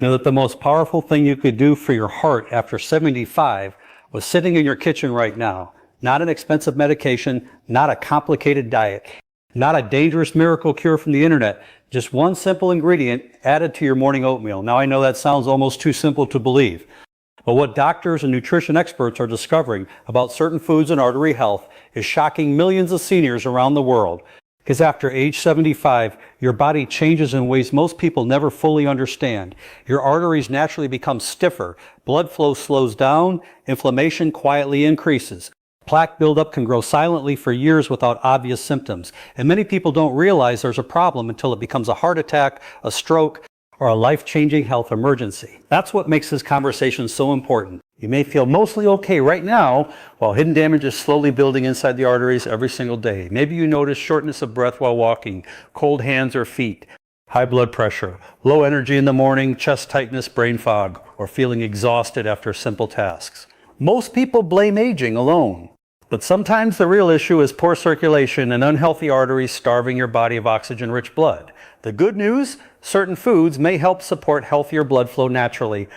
Know that the most powerful thing you could do for your heart after 75 was sitting in your kitchen right now. Not an expensive medication, not a complicated diet, not a dangerous miracle cure from the internet, just one simple ingredient added to your morning oatmeal. Now I know that sounds almost too simple to believe, but what doctors and nutrition experts are discovering about certain foods and artery health is shocking millions of seniors around the world. Because after age 75, your body changes in ways most people never fully understand. Your arteries naturally become stiffer, blood flow slows down, inflammation quietly increases. Plaque buildup can grow silently for years without obvious symptoms, and many people don't realize there's a problem until it becomes a heart attack, a stroke, or a life-changing health emergency. That's what makes this conversation so important. You may feel mostly okay right now, while hidden damage is slowly building inside the arteries every single day. Maybe you notice shortness of breath while walking, cold hands or feet, high blood pressure, low energy in the morning, chest tightness, brain fog, or feeling exhausted after simple tasks. Most people blame aging alone. But sometimes the real issue is poor circulation and unhealthy arteries starving your body of oxygen-rich blood. The good news? Certain foods may help support healthier blood flow naturally.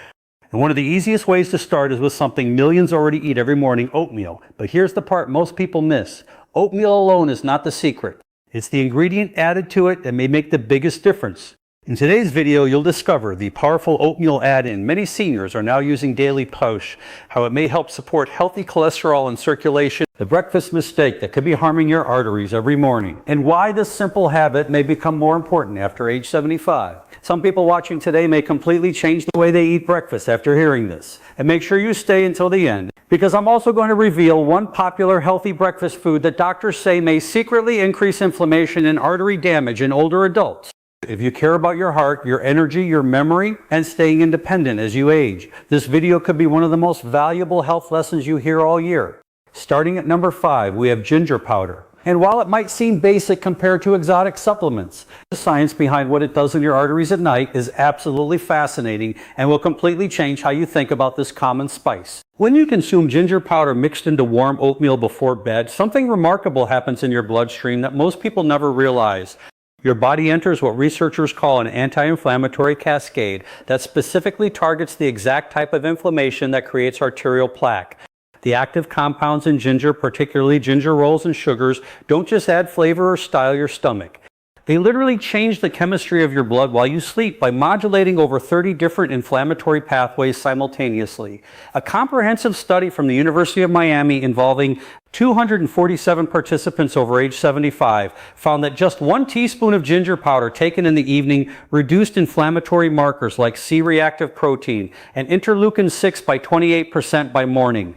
And one of the easiest ways to start is with something millions already eat every morning, oatmeal. But here's the part most people miss. Oatmeal alone is not the secret. It's the ingredient added to it that may make the biggest difference. In today's video, you'll discover the powerful oatmeal add-in many seniors are now using daily push, how it may help support healthy cholesterol and circulation, the breakfast mistake that could be harming your arteries every morning, and why this simple habit may become more important after age 75. Some people watching today may completely change the way they eat breakfast after hearing this. And make sure you stay until the end, because I'm also going to reveal one popular healthy breakfast food that doctors say may secretly increase inflammation and artery damage in older adults. If you care about your heart, your energy, your memory, and staying independent as you age, this video could be one of the most valuable health lessons you hear all year. Starting at number 5, we have ginger powder. And while it might seem basic compared to exotic supplements, the science behind what it does in your arteries at night is absolutely fascinating and will completely change how you think about this common spice. When you consume ginger powder mixed into warm oatmeal before bed, something remarkable happens in your bloodstream that most people never realize. Your body enters what researchers call an anti-inflammatory cascade that specifically targets the exact type of inflammation that creates arterial plaque. The active compounds in ginger, particularly ginger rolls and sugars, don't just add flavor or style your stomach. They literally change the chemistry of your blood while you sleep by modulating over 30 different inflammatory pathways simultaneously. A comprehensive study from the University of Miami involving 247 participants over age 75 found that just 1 teaspoon of ginger powder taken in the evening reduced inflammatory markers like C-reactive protein and interleukin-6 by 28% by morning.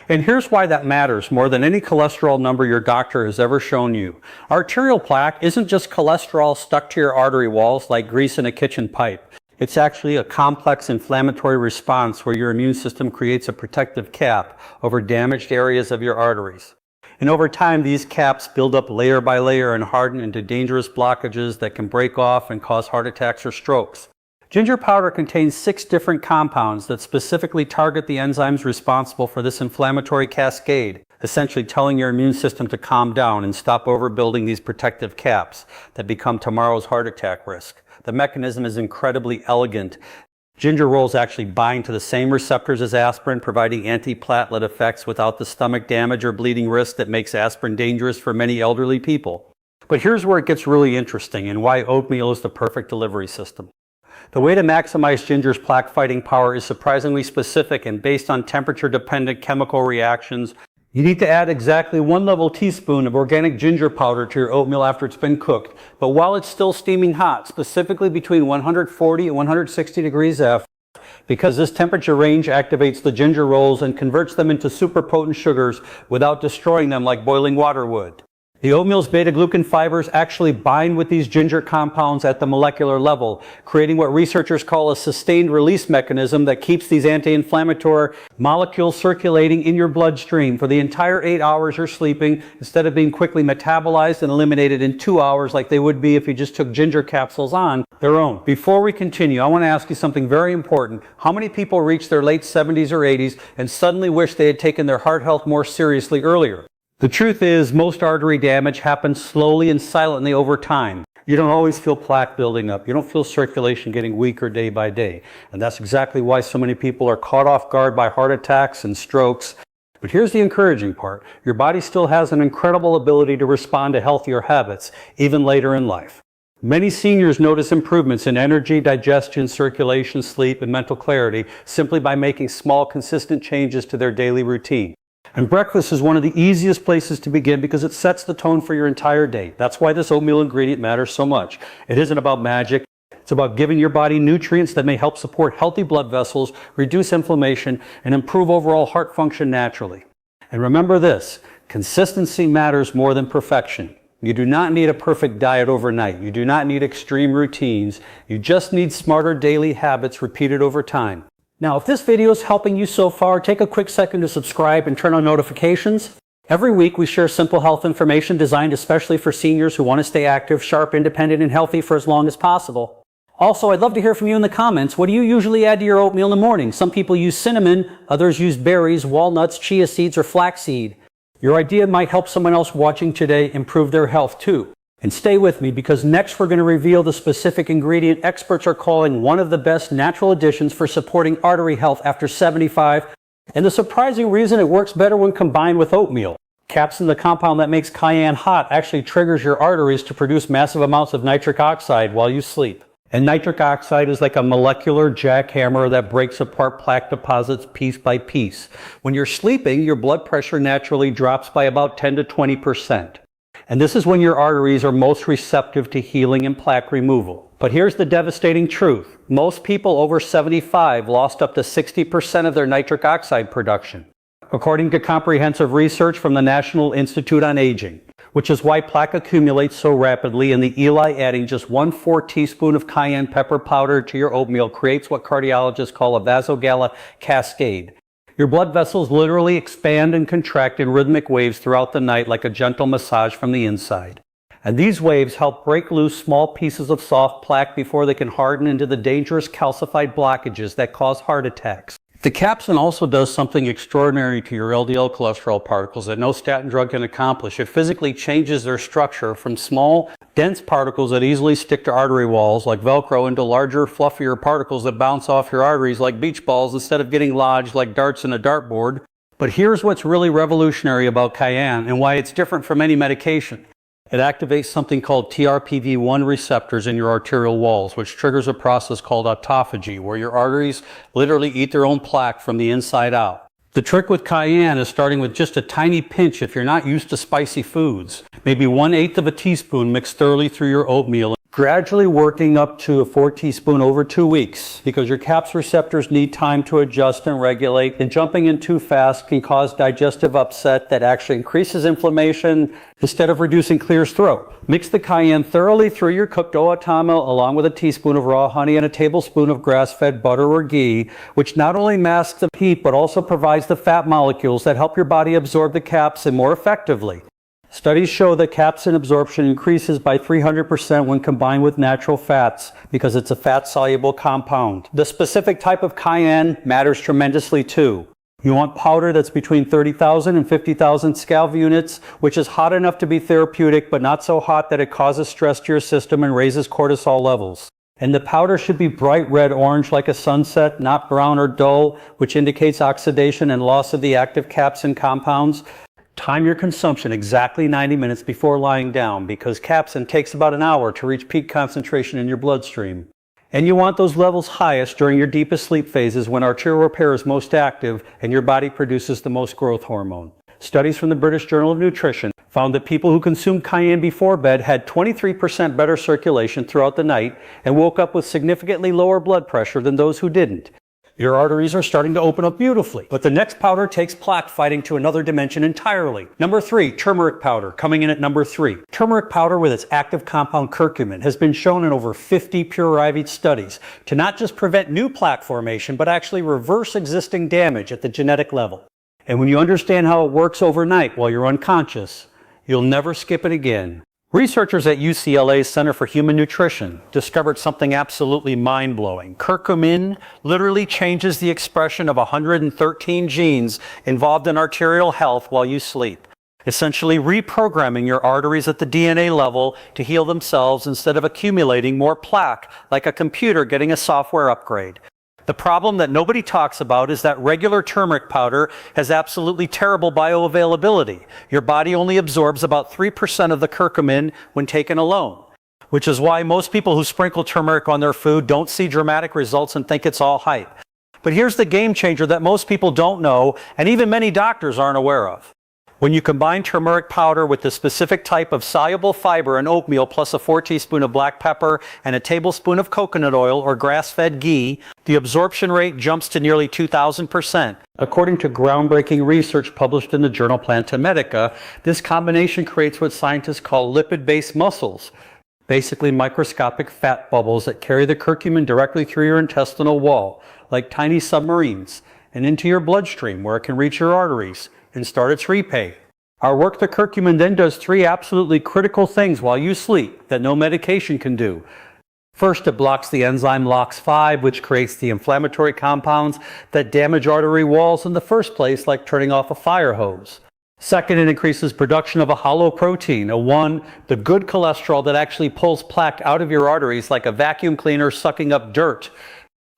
And here's why that matters more than any cholesterol number your doctor has ever shown you. Arterial plaque isn't just cholesterol stuck to your artery walls like grease in a kitchen pipe. It's actually a complex inflammatory response where your immune system creates a protective cap over damaged areas of your arteries. And over time, these caps build up layer by layer and harden into dangerous blockages that can break off and cause heart attacks or strokes. Ginger powder contains 6 different compounds that specifically target the enzymes responsible for this inflammatory cascade, essentially telling your immune system to calm down and stop overbuilding these protective caps that become tomorrow's heart attack risk. The mechanism is incredibly elegant. Ginger rolls actually bind to the same receptors as aspirin, providing antiplatelet effects without the stomach damage or bleeding risk that makes aspirin dangerous for many elderly people. But here's where it gets really interesting and why oatmeal is the perfect delivery system. The way to maximize ginger's plaque-fighting power is surprisingly specific and based on temperature-dependent chemical reactions. You need to add exactly 1 level teaspoon of organic ginger powder to your oatmeal after it's been cooked, but while it's still steaming hot, specifically between 140 and 160 degrees F, because this temperature range activates the ginger rolls and converts them into super potent sugars without destroying them like boiling water would. The oatmeal's beta-glucan fibers actually bind with these ginger compounds at the molecular level, creating what researchers call a sustained release mechanism that keeps these anti-inflammatory molecules circulating in your bloodstream for the entire 8 hours you're sleeping, instead of being quickly metabolized and eliminated in 2 hours like they would be if you just took ginger capsules on their own. Before we continue, I want to ask you something very important. How many people reach their late 70s or 80s and suddenly wish they had taken their heart health more seriously earlier? The truth is, most artery damage happens slowly and silently over time. You don't always feel plaque building up. You don't feel circulation getting weaker day by day. And that's exactly why so many people are caught off guard by heart attacks and strokes. But here's the encouraging part. Your body still has an incredible ability to respond to healthier habits, even later in life. Many seniors notice improvements in energy, digestion, circulation, sleep, and mental clarity simply by making small, consistent changes to their daily routine. And breakfast is one of the easiest places to begin because it sets the tone for your entire day. That's why this oatmeal ingredient matters so much. It isn't about magic. It's about giving your body nutrients that may help support healthy blood vessels, reduce inflammation, and improve overall heart function naturally. And remember this, consistency matters more than perfection. You do not need a perfect diet overnight. You do not need extreme routines. You just need smarter daily habits repeated over time. Now, if this video is helping you so far, take a quick second to subscribe and turn on notifications. Every week we share simple health information designed especially for seniors who want to stay active, sharp, independent, and healthy for as long as possible. Also, I'd love to hear from you in the comments. What do you usually add to your oatmeal in the morning? Some people use cinnamon, others use berries, walnuts, chia seeds, or flaxseed. Your idea might help someone else watching today improve their health too. And stay with me because next we're going to reveal the specific ingredient experts are calling one of the best natural additions for supporting artery health after 75, and the surprising reason it works better when combined with oatmeal. Capsaicin, the compound that makes cayenne hot, actually triggers your arteries to produce massive amounts of nitric oxide while you sleep. And nitric oxide is like a molecular jackhammer that breaks apart plaque deposits piece by piece. When you're sleeping, your blood pressure naturally drops by about 10 to 20%. And this is when your arteries are most receptive to healing and plaque removal. But here's the devastating truth. Most people over 75 lost up to 60% of their nitric oxide production, according to comprehensive research from the National Institute on Aging, which is why plaque accumulates so rapidly, and the Eli adding just 1/4 teaspoon of cayenne pepper powder to your oatmeal creates what cardiologists call a vasogala cascade. Your blood vessels literally expand and contract in rhythmic waves throughout the night like a gentle massage from the inside. And these waves help break loose small pieces of soft plaque before they can harden into the dangerous calcified blockages that cause heart attacks. The capsaicin also does something extraordinary to your LDL cholesterol particles that no statin drug can accomplish. It physically changes their structure from small, dense particles that easily stick to artery walls like Velcro into larger, fluffier particles that bounce off your arteries like beach balls instead of getting lodged like darts in a dartboard. But here's what's really revolutionary about cayenne and why it's different from any medication. It activates something called TRPV1 receptors in your arterial walls, which triggers a process called autophagy, where your arteries literally eat their own plaque from the inside out. The trick with cayenne is starting with just a tiny pinch if you're not used to spicy foods. Maybe 1/8 of a teaspoon mixed thoroughly through your oatmeal, gradually working up to a 4 teaspoon over 2 weeks, because your CAPS receptors need time to adjust and regulate, and jumping in too fast can cause digestive upset that actually increases inflammation instead of reducing clears throat. Mix the cayenne thoroughly through your cooked oatmeal along with a teaspoon of raw honey and a tablespoon of grass-fed butter or ghee, which not only masks the heat but also provides the fat molecules that help your body absorb the capsaicin more effectively. Studies show that capsaicin absorption increases by 300% when combined with natural fats because it's a fat-soluble compound. The specific type of cayenne matters tremendously too. You want powder that's between 30,000 and 50,000 Scalv units, which is hot enough to be therapeutic but not so hot that it causes stress to your system and raises cortisol levels. And the powder should be bright red-orange like a sunset, not brown or dull, which indicates oxidation and loss of the active capsaicin compounds. Time your consumption exactly 90 minutes before lying down because capsaicin takes about an hour to reach peak concentration in your bloodstream. And you want those levels highest during your deepest sleep phases when arterial repair is most active and your body produces the most growth hormone. Studies from the British Journal of Nutrition found that people who consumed cayenne before bed had 23% better circulation throughout the night and woke up with significantly lower blood pressure than those who didn't. Your arteries are starting to open up beautifully. But the next powder takes plaque fighting to another dimension entirely. Number 3, turmeric powder, coming in at number 3. Turmeric powder with its active compound curcumin has been shown in over 50 peer-reviewed studies to not just prevent new plaque formation, but actually reverse existing damage at the genetic level. And when you understand how it works overnight while you're unconscious, you'll never skip it again. Researchers at UCLA's Center for Human Nutrition discovered something absolutely mind-blowing. Curcumin literally changes the expression of 113 genes involved in arterial health while you sleep. essentially reprogramming your arteries at the DNA level to heal themselves instead of accumulating more plaque, like a computer getting a software upgrade. The problem that nobody talks about is that regular turmeric powder has absolutely terrible bioavailability. Your body only absorbs about 3% of the curcumin when taken alone, which is why most people who sprinkle turmeric on their food don't see dramatic results and think it's all hype. But here's the game changer that most people don't know, and even many doctors aren't aware of. When you combine turmeric powder with the specific type of soluble fiber in oatmeal plus a 4 teaspoons of black pepper and a tablespoon of coconut oil or grass-fed ghee, the absorption rate jumps to nearly 2,000%. According to groundbreaking research published in the journal Planta Medica, this combination creates what scientists call lipid-based muscles, basically microscopic fat bubbles that carry the curcumin directly through your intestinal wall, like tiny submarines, and into your bloodstream where it can reach your arteries and start its repay. Our work the curcumin then does 3 absolutely critical things while you sleep that no medication can do. First, it blocks the enzyme LOX5, which creates the inflammatory compounds that damage artery walls in the first place, like turning off a fire hose. Second, it increases production of a hollow protein, the good cholesterol that actually pulls plaque out of your arteries like a vacuum cleaner sucking up dirt.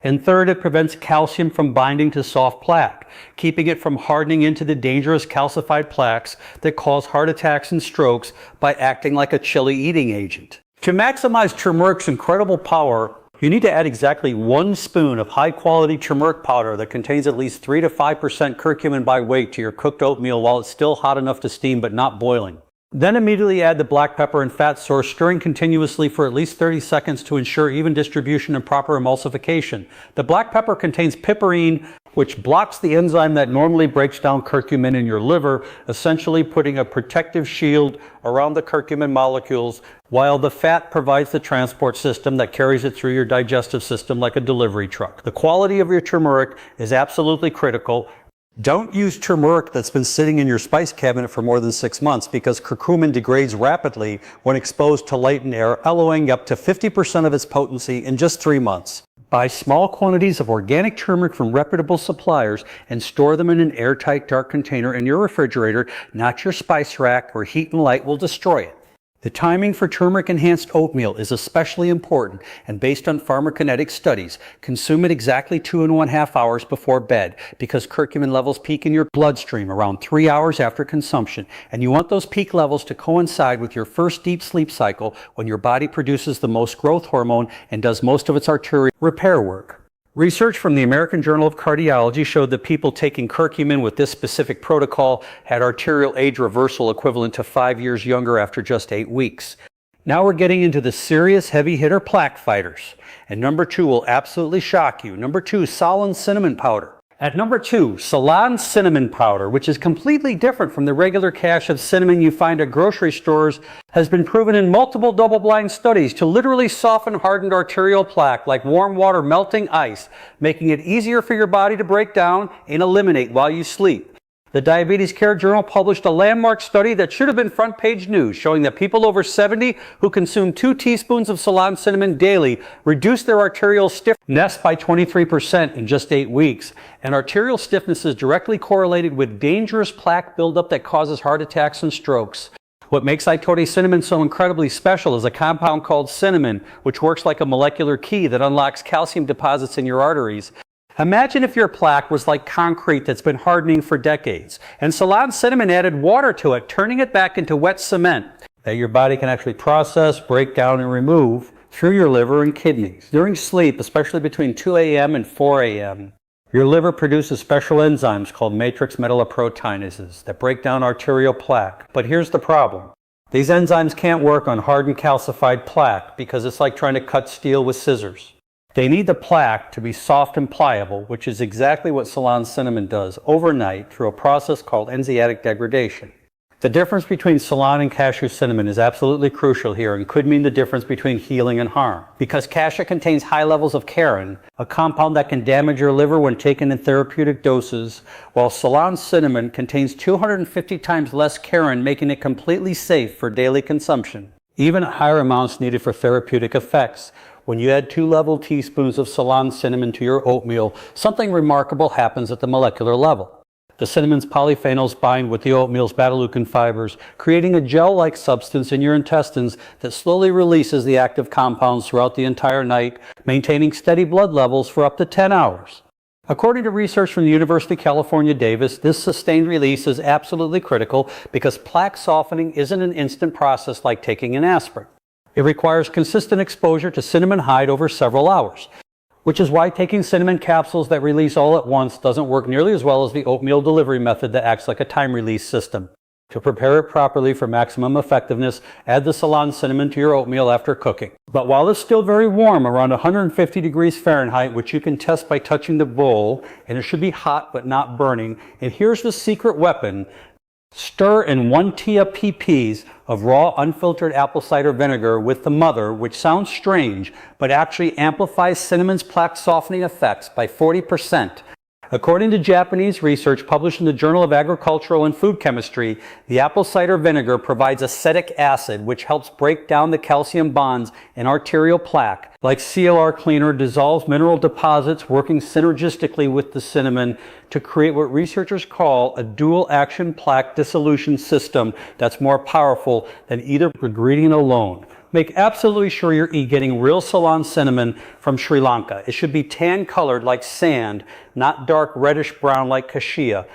And third, it prevents calcium from binding to soft plaque, keeping it from hardening into the dangerous calcified plaques that cause heart attacks and strokes by acting like a chili eating agent. To maximize turmeric's incredible power, you need to add exactly 1 spoon of high-quality turmeric powder that contains at least 3 to 5% curcumin by weight to your cooked oatmeal while it's still hot enough to steam but not boiling. Then immediately add the black pepper and fat source, stirring continuously for at least 30 seconds to ensure even distribution and proper emulsification. The black pepper contains piperine, which blocks the enzyme that normally breaks down curcumin in your liver, essentially putting a protective shield around the curcumin molecules, while the fat provides the transport system that carries it through your digestive system like a delivery truck. The quality of your turmeric is absolutely critical. Don't use turmeric that's been sitting in your spice cabinet for more than 6 months because curcumin degrades rapidly when exposed to light and air, alloying up to 50% of its potency in just 3 months. Buy small quantities of organic turmeric from reputable suppliers and store them in an airtight dark container in your refrigerator, not your spice rack, where heat and light will destroy it. The timing for turmeric-enhanced oatmeal is especially important, and based on pharmacokinetic studies, consume it exactly 2.5 hours before bed because curcumin levels peak in your bloodstream around 3 hours after consumption, and you want those peak levels to coincide with your first deep sleep cycle when your body produces the most growth hormone and does most of its arterial repair work. Research from the American Journal of Cardiology showed that people taking curcumin with this specific protocol had arterial age reversal equivalent to 5 years younger after just 8 weeks. Now we're getting into the serious heavy hitter plaque fighters. And number 2 will absolutely shock you. Number 2, Ceylon cinnamon powder. At number 2, Ceylon cinnamon powder, which is completely different from the regular cache of cinnamon you find at grocery stores, has been proven in multiple double-blind studies to literally soften hardened arterial plaque like warm water melting ice, making it easier for your body to break down and eliminate while you sleep. The Diabetes Care Journal published a landmark study that should have been front-page news, showing that people over 70 who consume 2 teaspoons of Ceylon cinnamon daily reduced their arterial stiffness by 23% in just 8 weeks. And arterial stiffness is directly correlated with dangerous plaque buildup that causes heart attacks and strokes. What makes Itote cinnamon so incredibly special is a compound called cinnamon, which works like a molecular key that unlocks calcium deposits in your arteries. Imagine if your plaque was like concrete that's been hardening for decades, and Ceylon cinnamon added water to it, turning it back into wet cement that your body can actually process, break down, and remove through your liver and kidneys. During sleep, especially between 2 a.m. and 4 a.m., your liver produces special enzymes called matrix metalloproteinases that break down arterial plaque. But here's the problem. These enzymes can't work on hardened calcified plaque because it's like trying to cut steel with scissors. They need the plaque to be soft and pliable, which is exactly what Ceylon cinnamon does overnight through a process called enzymatic degradation. The difference between Ceylon and cashew cinnamon is absolutely crucial here and could mean the difference between healing and harm. Because cashew contains high levels of carin, a compound that can damage your liver when taken in therapeutic doses, while Ceylon cinnamon contains 250 times less carin, making it completely safe for daily consumption. Even higher amounts needed for therapeutic effects. When you add 2 level teaspoons of Ceylon cinnamon to your oatmeal, something remarkable happens at the molecular level. The cinnamon's polyphenols bind with the oatmeal's beta-glucan fibers, creating a gel-like substance in your intestines that slowly releases the active compounds throughout the entire night, maintaining steady blood levels for up to 10 hours. According to research from the University of California, Davis, this sustained release is absolutely critical because plaque softening isn't an instant process like taking an aspirin. It requires consistent exposure to cinnamon hide over several hours, which is why taking cinnamon capsules that release all at once doesn't work nearly as well as the oatmeal delivery method that acts like a time-release system. To prepare it properly for maximum effectiveness, add the Ceylon cinnamon to your oatmeal after cooking. But while it's still very warm, around 150 degrees Fahrenheit, which you can test by touching the bowl, and it should be hot but not burning, and here's the secret weapon. Stir in 1 tea of pp's of raw unfiltered apple cider vinegar with the mother, which sounds strange, but actually amplifies cinnamon's plaque softening effects by 40%. According to Japanese research published in the Journal of Agricultural and Food Chemistry, the apple cider vinegar provides acetic acid, which helps break down the calcium bonds in arterial plaque. Like CLR cleaner, dissolves mineral deposits, working synergistically with the cinnamon to create what researchers call a dual-action plaque dissolution system that's more powerful than either ingredient alone. Make absolutely sure you're getting real Ceylon cinnamon from Sri Lanka. It should be tan colored like sand, not dark reddish brown like cassia.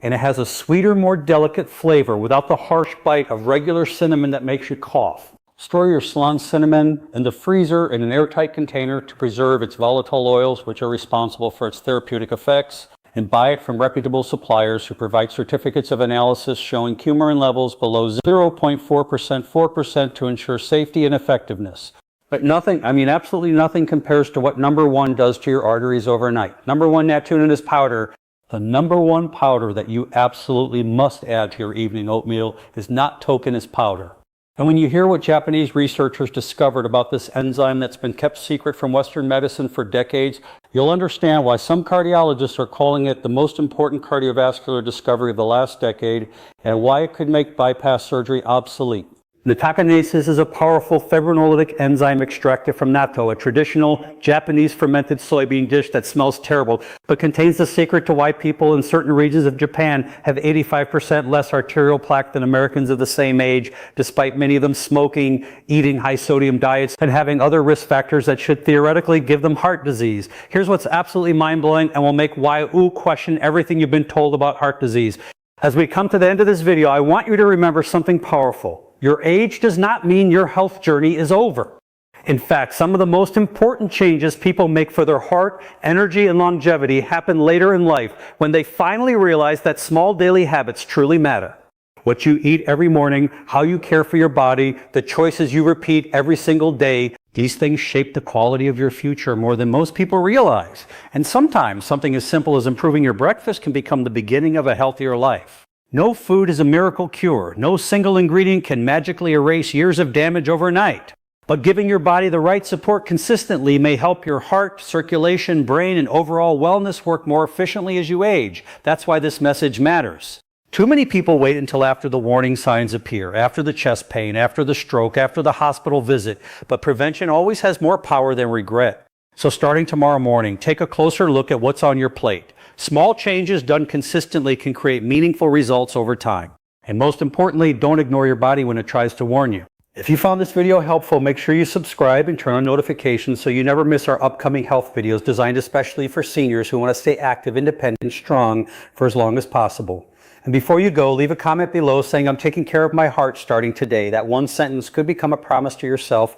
And it has a sweeter, more delicate flavor without the harsh bite of regular cinnamon that makes you cough. Store your Ceylon cinnamon in the freezer in an airtight container to preserve its volatile oils, which are responsible for its therapeutic effects. And buy it from reputable suppliers who provide certificates of analysis showing coumarin levels below 0.4%, 4% to ensure safety and effectiveness. But nothing, absolutely nothing compares to what number one does to your arteries overnight. Number one, nattoninous powder. The number one powder that you absolutely must add to your evening oatmeal is not tokenous powder. And when you hear what Japanese researchers discovered about this enzyme that's been kept secret from Western medicine for decades, you'll understand why some cardiologists are calling it the most important cardiovascular discovery of the last decade and why it could make bypass surgery obsolete. Nattogenesis is a powerful fibrinolytic enzyme extracted from natto, a traditional Japanese fermented soybean dish that smells terrible, but contains the secret to why people in certain regions of Japan have 85% less arterial plaque than Americans of the same age, despite many of them smoking, eating high sodium diets, and having other risk factors that should theoretically give them heart disease. Here's what's absolutely mind-blowing and will make why question everything you've been told about heart disease. As we come to the end of this video, I want you to remember something powerful. Your age does not mean your health journey is over. In fact, some of the most important changes people make for their heart, energy, and longevity happen later in life when they finally realize that small daily habits truly matter. What you eat every morning, how you care for your body, the choices you repeat every single day, these things shape the quality of your future more than most people realize. And sometimes something as simple as improving your breakfast can become the beginning of a healthier life. No food is a miracle cure. No single ingredient can magically erase years of damage overnight. But giving your body the right support consistently may help your heart, circulation, brain, and overall wellness work more efficiently as you age. That's why this message matters. Too many people wait until after the warning signs appear, after the chest pain, after the stroke, after the hospital visit. But prevention always has more power than regret. So starting tomorrow morning, take a closer look at what's on your plate. Small changes done consistently can create meaningful results over time. And most importantly, don't ignore your body when it tries to warn you. If you found this video helpful, make sure you subscribe and turn on notifications so you never miss our upcoming health videos designed especially for seniors who want to stay active, independent, and strong for as long as possible. And before you go, leave a comment below saying, "I'm taking care of my heart starting today." That one sentence could become a promise to yourself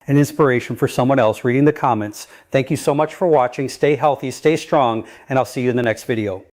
and inspiration for someone else reading the comments. Thank you so much for watching. Stay healthy, stay strong, and I'll see you in the next video.